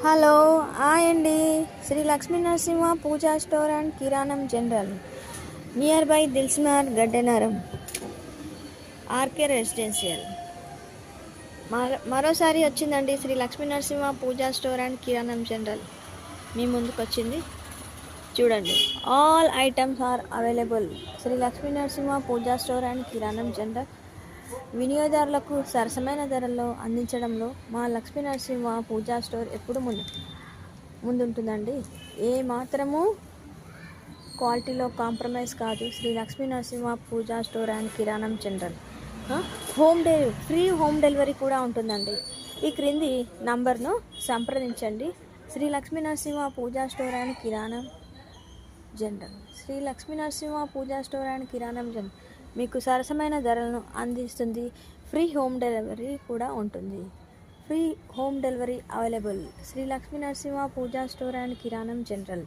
Hello hi అండి. శ్రీ లక్ష్మీ నరసింహ పూజా store and కిరాణం general near by Dilsukhnagar Gaddiannaram RK residential. మరోసారి వచ్చిందండి శ్రీ లక్ష్మీ నరసింహ పూజా స్టోర్ అండ్ కిరాణం జనరల్ మీ ముందుకు వచ్చింది. చూడండి, all items are available. Shri Lakshmi Narasimha Pooja store and కిరాణం జనరల్ వినియోగదారులకు సరసమైన ధరల్లో అందించడంలో మా లక్ష్మీ నరసింహ పూజా స్టోర్ ఎప్పుడు ముందుంటుందండి. ఏ మాత్రము క్వాలిటీలో కాంప్రమైజ్ కాదు. శ్రీ లక్ష్మీ నరసింహ పూజా స్టోర్ అండ్ కిరాణం జనరల్ ఫ్రీ హోమ్ డెలివరీ కూడా ఉంటుందండి. ఈ క్రింది నంబర్ను సంప్రదించండి. శ్రీ లక్ష్మీ నరసింహ పూజా స్టోర్ అండ్ కిరాణం general. Shri Lakshmi Narasimha Pooja store and కిరాణం జనరల్ మీకు సరసమైన ధరలను అందిస్తుంది. ఫ్రీ హోమ్ డెలివరీ కూడా ఉంటుంది. Free home delivery available. Shri Lakshmi Narasimha Pooja store and కిరాణం జనరల్.